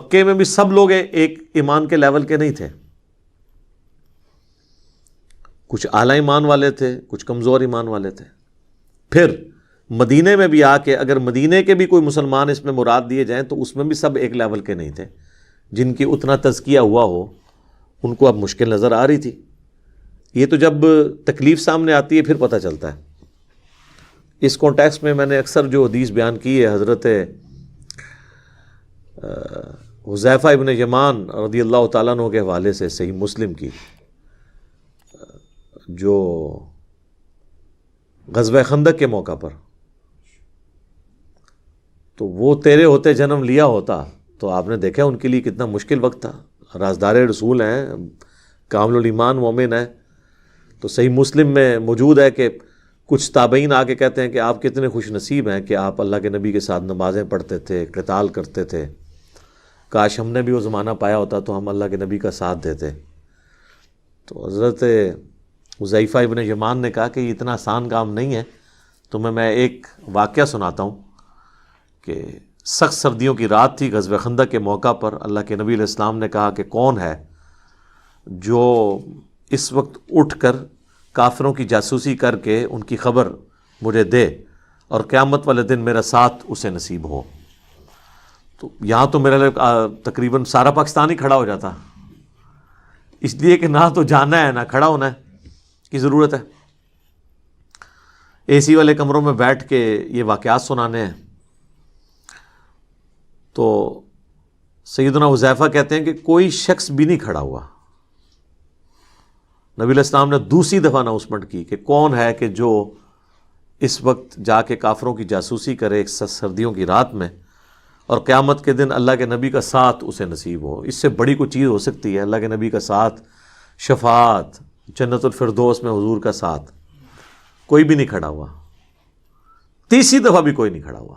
مکے میں بھی سب لوگ ایک ایمان کے لیول کے نہیں تھے، کچھ اعلیٰ ایمان والے تھے، کچھ کمزور ایمان والے تھے۔ پھر مدینے میں بھی آ کے اگر مدینے کے بھی کوئی مسلمان اس میں مراد دیے جائیں تو اس میں بھی سب ایک لیول کے نہیں تھے، جن کی اتنا تزکیہ ہوا ہو ان کو اب مشکل نظر آ رہی تھی۔ یہ تو جب تکلیف سامنے آتی ہے پھر پتہ چلتا ہے۔ اس کانٹیکسٹ میں نے اکثر جو حدیث بیان کی ہے حضرت حذیفہ ابن یمان رضی اللہ تعالیٰ عنہ کے حوالے سے صحیح مسلم کی، جو غزوہ خندق کے موقع پر، تو وہ تیرے ہوتے جنم لیا ہوتا تو آپ نے دیکھا ان کے لیے کتنا مشکل وقت تھا۔ رازدار رسول ہیں، کامل الایمان مومن ہیں، تو صحیح مسلم میں موجود ہے کہ کچھ تابعین آ کے کہتے ہیں کہ آپ کتنے خوش نصیب ہیں کہ آپ اللہ کے نبی کے ساتھ نمازیں پڑھتے تھے، قتال کرتے تھے، کاش ہم نے بھی وہ زمانہ پایا ہوتا تو ہم اللہ کے نبی کا ساتھ دیتے۔ تو حضرت حذیفہ ابن یمان نے کہا کہ یہ اتنا آسان کام نہیں ہے، تو میں ایک واقعہ سناتا ہوں کہ سخت سردیوں کی رات تھی، غزوہ خندق کے موقع پر اللہ کے نبی علیہ السلام نے کہا کہ کون ہے جو اس وقت اٹھ کر کافروں کی جاسوسی کر کے ان کی خبر مجھے دے اور قیامت والے دن میرا ساتھ اسے نصیب ہو۔ تو یہاں تو میرے لیے تقریباً سارا پاکستان ہی کھڑا ہو جاتا، اس لیے کہ نہ تو جانا ہے نہ کھڑا ہونا ہے کی ضرورت ہے، اے سی والے کمروں میں بیٹھ کے یہ واقعات سنانے ہیں۔ تو سیدنا حذیفہ کہتے ہیں کہ کوئی شخص بھی نہیں کھڑا ہوا۔ نبی علیہ السلام نے دوسری دفعہ اناؤنسمنٹ کی کہ کون ہے کہ جو اس وقت جا کے کافروں کی جاسوسی کرے ایک سردیوں کی رات میں اور قیامت کے دن اللہ کے نبی کا ساتھ اسے نصیب ہو۔ اس سے بڑی کوئی چیز ہو سکتی ہے؟ اللہ کے نبی کا ساتھ، شفاعت، جنت الفردوس میں حضور کا ساتھ۔ کوئی بھی نہیں کھڑا ہوا، تیسری دفعہ بھی کوئی نہیں کھڑا ہوا،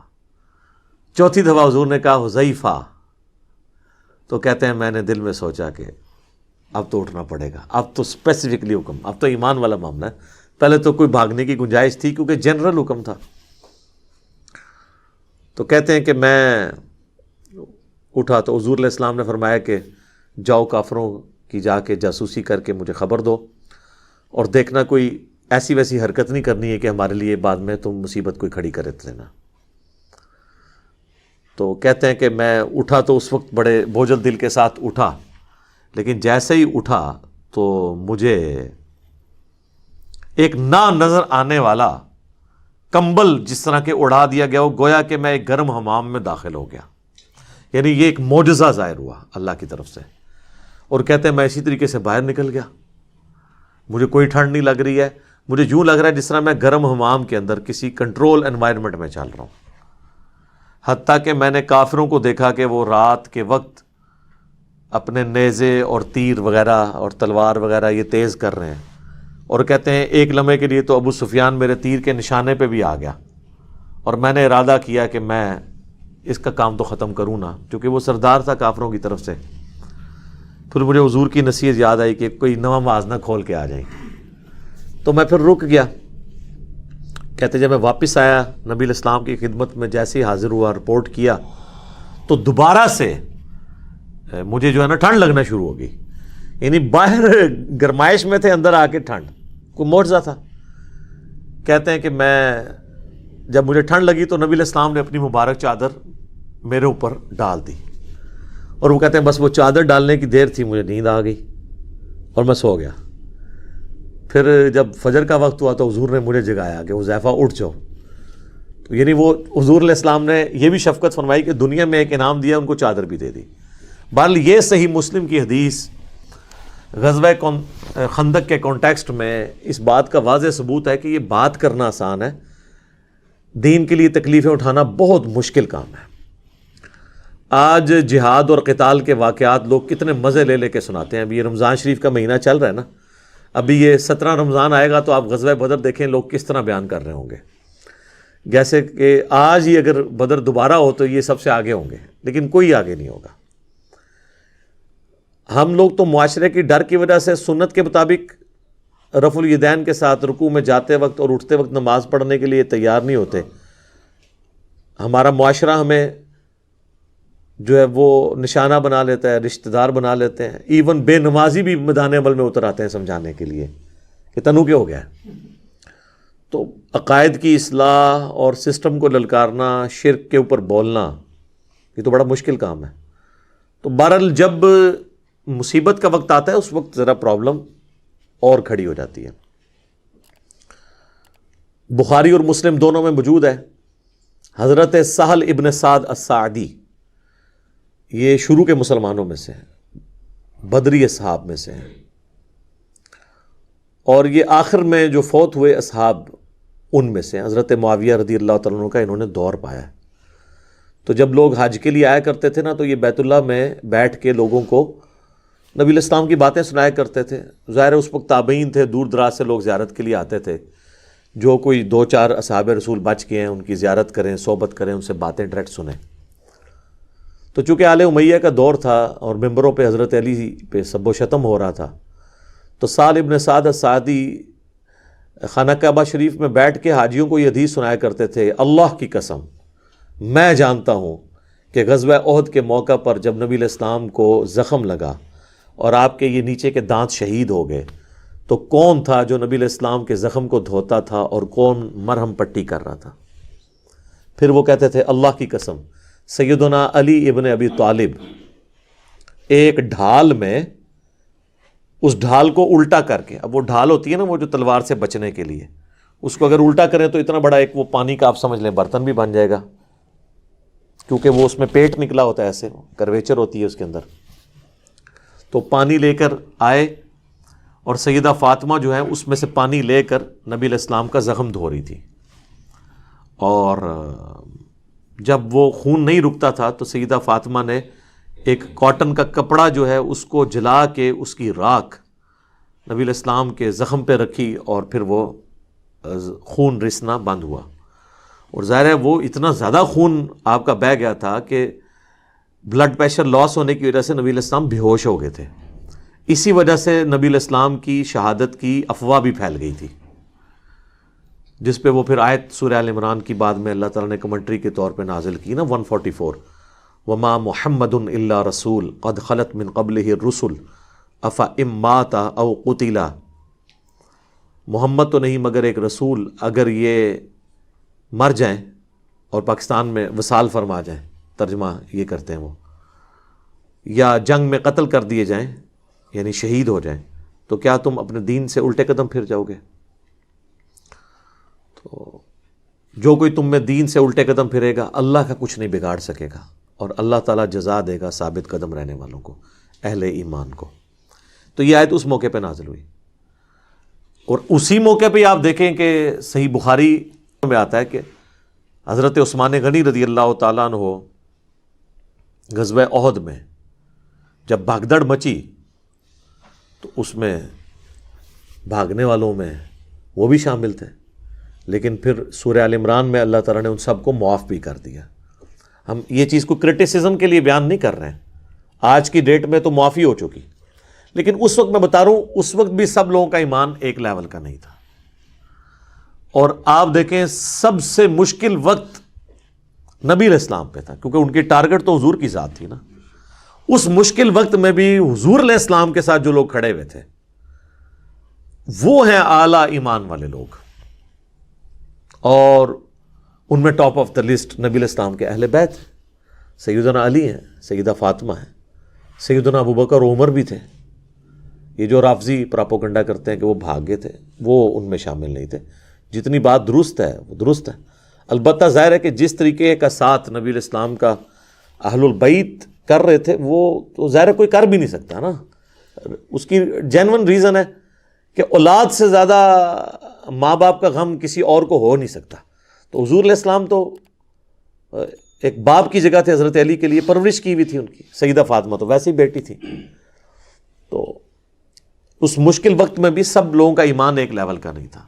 چوتھی دفعہ حضور نے کہا حذیفہ، تو کہتے ہیں میں نے دل میں سوچا کہ اب تو اٹھنا پڑے گا، اب تو اسپیسیفکلی حکم، اب تو ایمان والا معاملہ ہے۔ پہلے تو کوئی بھاگنے کی گنجائش تھی کیونکہ جنرل حکم تھا۔ تو کہتے ہیں کہ میں اٹھا تو حضور علیہ السلام نے فرمایا کہ جاؤ کافروں کی جا کے جاسوسی کر کے مجھے خبر دو، اور دیکھنا کوئی ایسی ویسی حرکت نہیں کرنی ہے کہ ہمارے لیے بعد میں تم مصیبت کوئی کھڑی کر دینا۔ تو کہتے ہیں کہ میں اٹھا تو اس وقت بڑے بوجھل دل کے ساتھ اٹھا، لیکن جیسے ہی اٹھا تو مجھے ایک نہ نظر آنے والا کمبل جس طرح کے اڑا دیا گیا، وہ گویا کہ میں ایک گرم حمام میں داخل ہو گیا، یعنی یہ ایک معجزہ ظاہر ہوا اللہ کی طرف سے۔ اور کہتے ہیں میں اسی طریقے سے باہر نکل گیا، مجھے کوئی ٹھنڈ نہیں لگ رہی ہے، مجھے یوں لگ رہا ہے جس طرح میں گرم حمام کے اندر کسی کنٹرول انوائرمنٹ میں چل رہا ہوں۔ حتیٰ کہ میں نے کافروں کو دیکھا کہ وہ رات کے وقت اپنے نیزے اور تیر وغیرہ اور تلوار وغیرہ یہ تیز کر رہے ہیں، اور کہتے ہیں ایک لمحے کے لیے تو ابو سفیان میرے تیر کے نشانے پہ بھی آ گیا، اور میں نے ارادہ کیا کہ میں اس کا کام تو ختم کروں نا، کیونکہ وہ سردار تھا کافروں کی طرف سے۔ پھر مجھے حضور کی نصیحت یاد آئی کہ کوئی نواں موازنہ کھول کے آ جائیں، تو میں پھر رک گیا۔ کہتے جب میں واپس آیا نبی علیہ السلام کی خدمت میں جیسے ہی حاضر ہوا، رپورٹ کیا، تو دوبارہ سے مجھے جو ہے نا ٹھنڈ لگنا شروع ہو گئی، یعنی باہر گرمائش میں تھے، اندر آ کے ٹھنڈ، کوئی معجزہ تھا۔ کہتے ہیں کہ میں جب مجھے ٹھنڈ لگی تو نبی علیہ السلام نے اپنی مبارک چادر میرے اوپر ڈال دی، اور وہ کہتے ہیں بس وہ چادر ڈالنے کی دیر تھی مجھے نیند آ گئی اور میں سو گیا۔ پھر جب فجر کا وقت ہوا تو حضور نے مجھے جگایا کہ حذیفہ اٹھ جاؤ۔ تو یعنی وہ حضور علیہ السلام نے یہ بھی شفقت فرمائی کہ دنیا میں ایک انعام دیا، ان کو چادر بھی دے دی۔ بہرحال یہ صحیح مسلم کی حدیث غزوہ خندق کے کانٹیکسٹ میں اس بات کا واضح ثبوت ہے کہ یہ بات کرنا آسان ہے، دین کے لیے تکلیفیں اٹھانا بہت مشکل کام ہے۔ آج جہاد اور قتال کے واقعات لوگ کتنے مزے لے لے کے سناتے ہیں۔ ابھی یہ رمضان شریف کا مہینہ چل رہا ہے نا، ابھی یہ 17 رمضان آئے گا تو آپ غزوہ بدر دیکھیں لوگ کس طرح بیان کر رہے ہوں گے، جیسے کہ آج ہی اگر بدر دوبارہ ہو تو یہ سب سے آگے ہوں گے، لیکن کوئی آگے نہیں ہوگا۔ ہم لوگ تو معاشرے کی ڈر کی وجہ سے سنت کے مطابق رفع الیدین کے ساتھ رکوع میں جاتے وقت اور اٹھتے وقت نماز پڑھنے کے لیے تیار نہیں ہوتے۔ ہمارا معاشرہ ہمیں جو ہے وہ نشانہ بنا لیتا ہے، رشتہ دار بنا لیتے ہیں، ایون بے نمازی بھی میدان عمل میں اتر آتے ہیں سمجھانے کے لیے کہ تنو کیا ہو گیا ہے۔ تو عقائد کی اصلاح اور سسٹم کو للکارنا، شرک کے اوپر بولنا، یہ تو بڑا مشکل کام ہے۔ تو بہرحال جب مصیبت کا وقت آتا ہے اس وقت ذرا پرابلم اور کھڑی ہو جاتی ہے۔ بخاری اور مسلم دونوں میں موجود ہے، حضرت سہل ابن سعد الساعدی، یہ شروع کے مسلمانوں میں سے ہیں، بدری اصحاب میں سے ہیں، اور یہ آخر میں جو فوت ہوئے اصحاب ان میں سے ہیں۔ حضرت معاویہ رضی اللہ تعالیٰ عنہ کا انہوں نے دور پایا ہے۔ تو جب لوگ حج کے لیے آیا کرتے تھے نا، تو یہ بیت اللہ میں بیٹھ کے لوگوں کو نبی علیہ السلام کی باتیں سنایا کرتے تھے۔ ظاہر ہے اس وقت تابعین تھے، دور دراز سے لوگ زیارت کے لیے آتے تھے، جو کوئی 2-4 اصحاب رسول بچ گئے ہیں ان کی زیارت کریں، صحبت کریں، ان سے باتیں ڈائریکٹ سنیں۔ تو چونکہ آل امیہ کا دور تھا اور ممبروں پہ حضرت علی پہ سب و شتم ہو رہا تھا، تو سہل ابن سعد الساعدی خانہ کعبہ شریف میں بیٹھ کے حاجیوں کو یہ حدیث سنایا کرتے تھے، اللہ کی قسم میں جانتا ہوں کہ غزوہ احد کے موقع پر جب نبی علیہ السلام کو زخم لگا اور آپ کے یہ نیچے کے دانت شہید ہو گئے، تو کون تھا جو نبی علیہ السلام کے زخم کو دھوتا تھا اور کون مرہم پٹی کر رہا تھا؟ پھر وہ کہتے تھے اللہ کی قسم سیدنا علی ابن ابی طالب ایک ڈھال میں، اس ڈھال کو الٹا کر کے، اب وہ ڈھال ہوتی ہے نا وہ جو تلوار سے بچنے کے لیے، اس کو اگر الٹا کریں تو اتنا بڑا ایک وہ پانی کا آپ سمجھ لیں برتن بھی بن جائے گا، کیونکہ وہ اس میں پیٹ نکلا ہوتا ہے، ایسے کرویچر ہوتی ہے اس کے اندر۔ تو پانی لے کر آئے اور سیدہ فاطمہ جو ہے اس میں سے پانی لے کر نبی علیہ السلام کا زخم دھو رہی تھی، اور جب وہ خون نہیں رکتا تھا تو سیدہ فاطمہ نے ایک کاٹن کا کپڑا جو ہے اس کو جلا کے اس کی راکھ نبی علیہ السلام کے زخم پہ رکھی، اور پھر وہ خون رسنا بند ہوا۔ اور ظاہر ہے وہ اتنا زیادہ خون آپ کا بہہ گیا تھا کہ بلڈ پریشر لاس ہونے کی وجہ سے نبی علیہ السلام بے ہوش ہو گئے تھے۔ اسی وجہ سے نبی علیہ السلام کی شہادت کی افواہ بھی پھیل گئی تھی، جس پہ وہ پھر آیت سورہ آل عمران کی بعد میں اللہ تعالیٰ نے کمنٹری کے طور پہ نازل کی نا 144، وما محمد الا رسول قد خلت من قبلہ الرسل افئن مات او قتل، محمد تو نہیں مگر ایک رسول، اگر یہ مر جائیں اور پاکستان میں وصال فرما جائیں، ترجمہ یہ کرتے ہیں وہ، یا جنگ میں قتل کر دیے جائیں یعنی شہید ہو جائیں، تو کیا تم اپنے دین سے الٹے قدم پھر جاؤ گے؟ تو جو کوئی تم میں دین سے الٹے قدم پھرے گا اللہ کا کچھ نہیں بگاڑ سکے گا، اور اللہ تعالیٰ جزا دے گا ثابت قدم رہنے والوں کو، اہل ایمان کو۔ تو یہ آیت اس موقع پہ نازل ہوئی، اور اسی موقع پہ آپ دیکھیں کہ صحیح بخاری میں آتا ہے کہ حضرت عثمان غنی رضی اللہ تعالیٰ عنہ غزوہ احد میں جب بھگدڑ مچی تو اس میں بھاگنے والوں میں وہ بھی شامل تھے، لیکن پھر سورہ آل عمران میں اللہ تعالیٰ نے ان سب کو معاف بھی کر دیا۔ ہم یہ چیز کو کرٹیسزم کے لیے بیان نہیں کر رہے ہیں، آج کی ڈیٹ میں تو معافی ہو چکی، لیکن اس وقت میں بتا رہا ہوں اس وقت بھی سب لوگوں کا ایمان ایک لیول کا نہیں تھا۔ اور آپ دیکھیں سب سے مشکل وقت نبی علیہ السلام پہ تھا، کیونکہ ان کی ٹارگٹ تو حضور کی ذات تھی نا۔ اس مشکل وقت میں بھی حضور علیہ السلام کے ساتھ جو لوگ کھڑے ہوئے تھے وہ ہیں اعلیٰ ایمان والے لوگ، اور ان میں ٹاپ آف دا لسٹ نبی علیہ السلام کے اہل بیت، سیدنا علی ہیں، سیدہ فاطمہ ہیں، سیدنا ابوبکر اور عمر بھی تھے۔ یہ جو رافضی پراپوگنڈا کرتے ہیں کہ وہ بھاگ گئے تھے، وہ ان میں شامل نہیں تھے۔ جتنی بات درست ہے وہ درست ہے، البتہ ظاہر ہے کہ جس طریقے کا ساتھ نبی علیہ السلام کا اہل البیت کر رہے تھے وہ تو ظاہر ہے کوئی کر بھی نہیں سکتا نا۔ اس کی جینون ریزن ہے کہ اولاد سے زیادہ ماں باپ کا غم کسی اور کو ہو نہیں سکتا۔ تو حضور علیہ السلام تو ایک باپ کی جگہ تھے حضرت علی کے لیے، پرورش کی ہوئی تھی ان کی، سیدہ فاطمہ تو ویسے ہی بیٹی تھی۔ تو اس مشکل وقت میں بھی سب لوگوں کا ایمان ایک لیول کا نہیں تھا۔